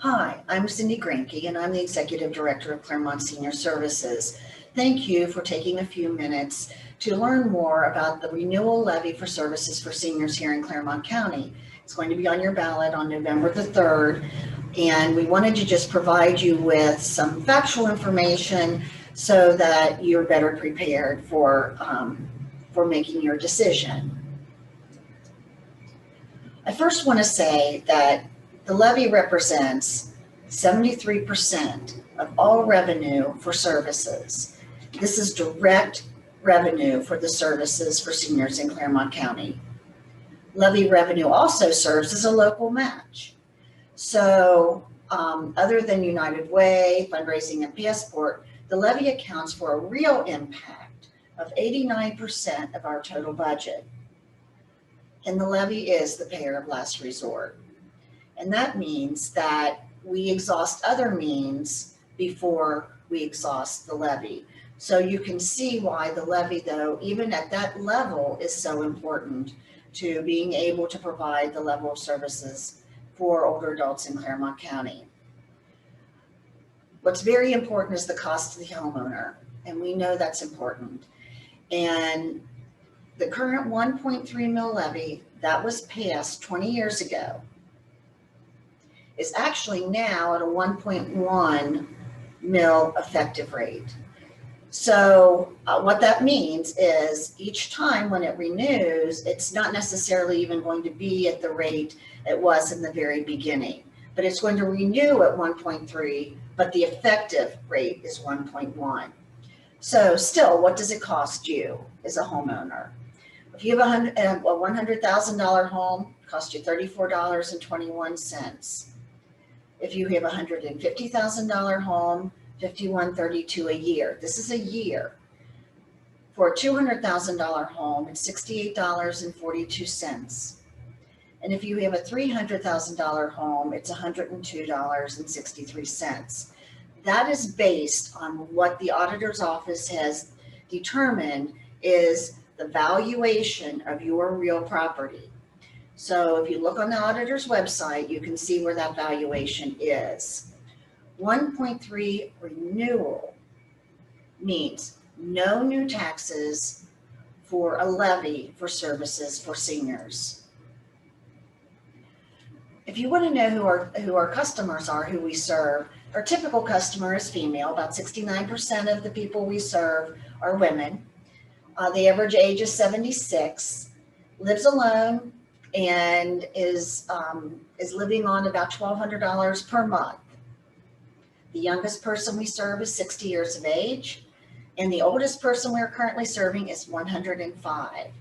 Hi, I'm Cindy Granke, and I'm the Executive Director of Claremont Senior Services. Thank you for taking a few minutes to learn more about the renewal levy for services for seniors here in Claremont County. It's going to be on your ballot on November the 3rd, and we wanted to just provide you with some factual information so that you're better prepared for making your decision. I first want to say that the levy represents 73% of all revenue for services. This is direct revenue for the services for seniors in Claremont County. Levy revenue also serves as a local match. So other than United Way, fundraising, and Passport, the levy accounts for a real impact of 89% of our total budget. And the levy is the payer of last resort. And that means that we exhaust other means before we exhaust the levy. So you can see why the levy, though, even at that level, is so important to being able to provide the level of services for older adults in Claremont County. What's very important is the cost to the homeowner, and we know that's important. And the current 1.3 mil levy that was passed 20 years ago is actually now at a 1.1 mil effective rate. So what that means is each time when it renews, it's not necessarily even going to be at the rate it was in the very beginning, but it's going to renew at 1.3, but the effective rate is 1.1. So still, what does it cost you as a homeowner? If you have a $100,000 home, it costs you $34.21. If you have a $150,000 home, $51.32 a year. This is a year. For a $200,000 home, it's $68.42. And if you have a $300,000 home, it's $102.63. That is based on what the auditor's office has determined is the valuation of your real property. So if you look on the auditor's website, you can see where that valuation is. 1.3 renewal means no new taxes for a levy for services for seniors. If you want to know who our customers are, who we serve, our typical customer is female. About 69% of the people we serve are women. The average age is 76, lives alone, and is living on about $1,200 per month. The youngest person we serve is 60 years of age, and the oldest person we're currently serving is 105.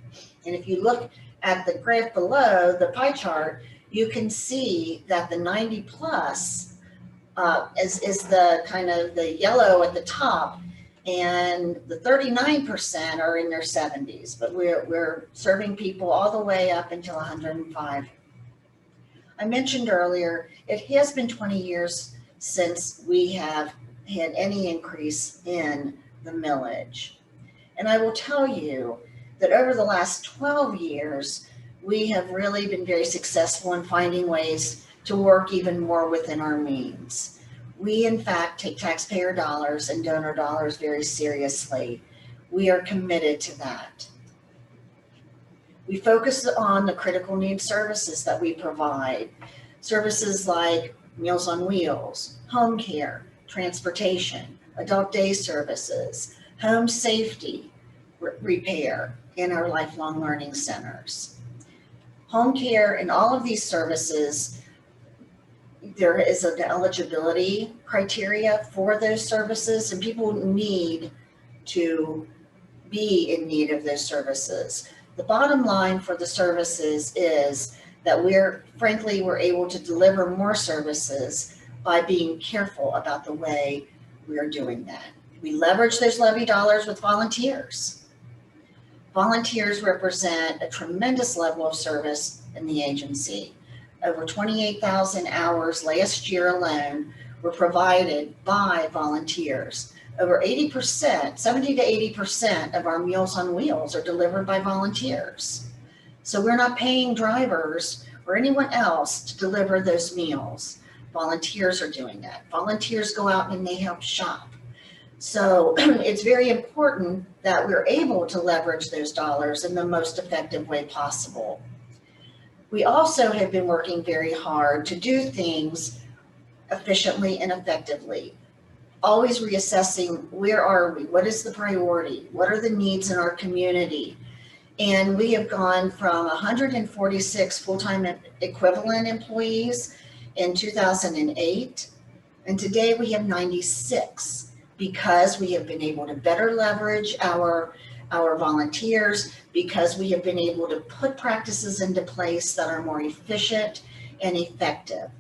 And if you look at the graph below, the pie chart, you can see that the 90 plus is the kind of the yellow at the top, and the 39% are in their 70s, but we're serving people all the way up until 105. I mentioned earlier, it has been 20 years since we have had any increase in the millage. And I will tell you that over the last 12 years, we have really been very successful in finding ways to work even more within our means. We, in fact, take taxpayer dollars and donor dollars very seriously. We are committed to that. We focus on the critical needs services that we provide. Services like Meals on Wheels, home care, transportation, adult day services, home safety, repair, and our lifelong learning centers. Home care and all of these services, there is an eligibility criteria for those services, and people need to be in need of those services. The bottom line for the services is that we're able to deliver more services by being careful about the way we are doing that. We leverage those levy dollars with volunteers. Volunteers represent a tremendous level of service in the agency. Over 28,000 hours last year alone were provided by volunteers. Over 80%, 70 to 80% of our Meals on Wheels are delivered by volunteers. So we're not paying drivers or anyone else to deliver those meals. Volunteers are doing that. Volunteers go out and they help shop. So it's very important that we're able to leverage those dollars in the most effective way possible. We also have been working very hard to do things efficiently and effectively, always reassessing where are we, what is the priority, what are the needs in our community. And we have gone from 146 full-time equivalent employees in 2008, and today we have 96, because we have been able to better leverage our volunteers, because we have been able to put practices into place that are more efficient and effective.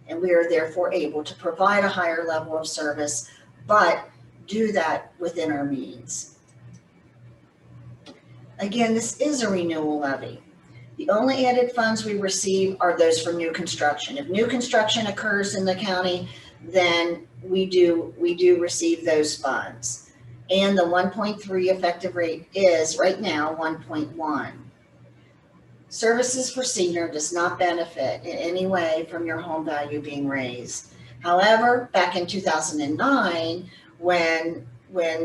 And we are therefore able to provide a higher level of service, but do that within our means. Again, this is a renewal levy. The only added funds we receive are those for new construction. If new construction occurs in the county, then we do receive those funds. And the 1.3 effective rate is right now 1.1. Services for senior does not benefit in any way from your home value being raised. However, back in 2009, when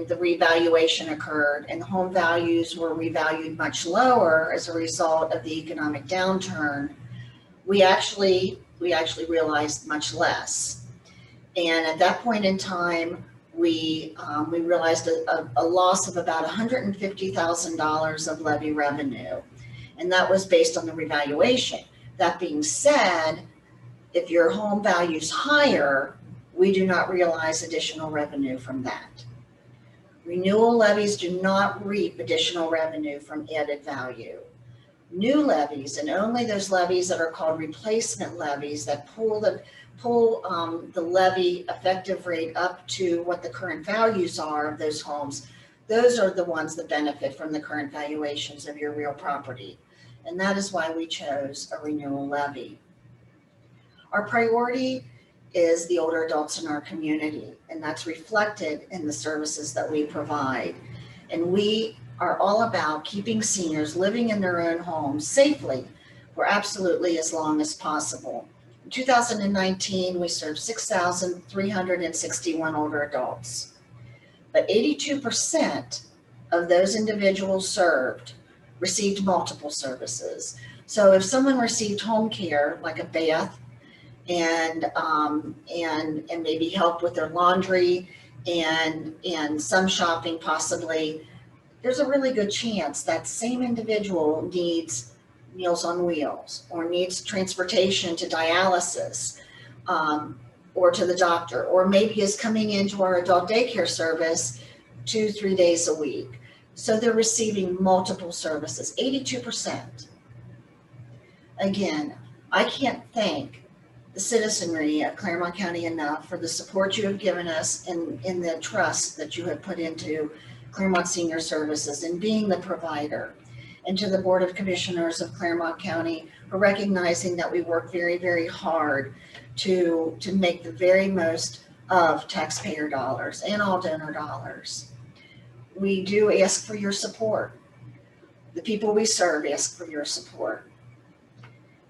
the revaluation occurred and home values were revalued much lower as a result of the economic downturn, we actually realized much less. And at that point in time, we realized a loss of about $150,000 of levy revenue. And that was based on the revaluation. That being said, if your home value is higher, we do not realize additional revenue from that. Renewal levies do not reap additional revenue from added value. New levies, and only those levies that are called replacement levies that pull the levy effective rate up to what the current values are of those homes, those are the ones that benefit from the current valuations of your real property. And that is why we chose a renewal levy. Our priority is the older adults in our community, and that's reflected in the services that we provide. And we are all about keeping seniors living in their own homes safely for absolutely as long as possible. In 2019, we served 6,361 older adults, but 82% of those individuals served received multiple services. So if someone received home care, like a bath, and maybe help with their laundry and some shopping possibly, there's a really good chance that same individual needs Meals on Wheels or needs transportation to dialysis or to the doctor, or maybe is coming into our adult daycare service 2-3 days a week. So they're receiving multiple services, 82%. Again, I can't thank the citizenry of Claremont County enough for the support you have given us and in the trust that you have put into Claremont Senior Services and being the provider. And to the Board of Commissioners of Claremont County for recognizing that we work very, very hard to make the very most of taxpayer dollars and all donor dollars. We do ask for your support. The people we serve ask for your support.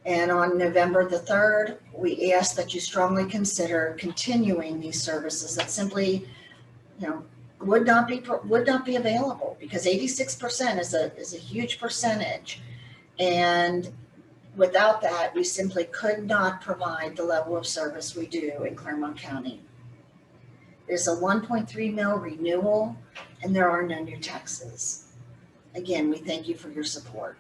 And on November the 3rd, we ask that you strongly consider continuing these services that simply, would not be available, because 86% is a huge percentage. And without that, we simply could not provide the level of service we do in Claremont County. There's a 1.3 mil renewal, and there are no new taxes. Again, we thank you for your support.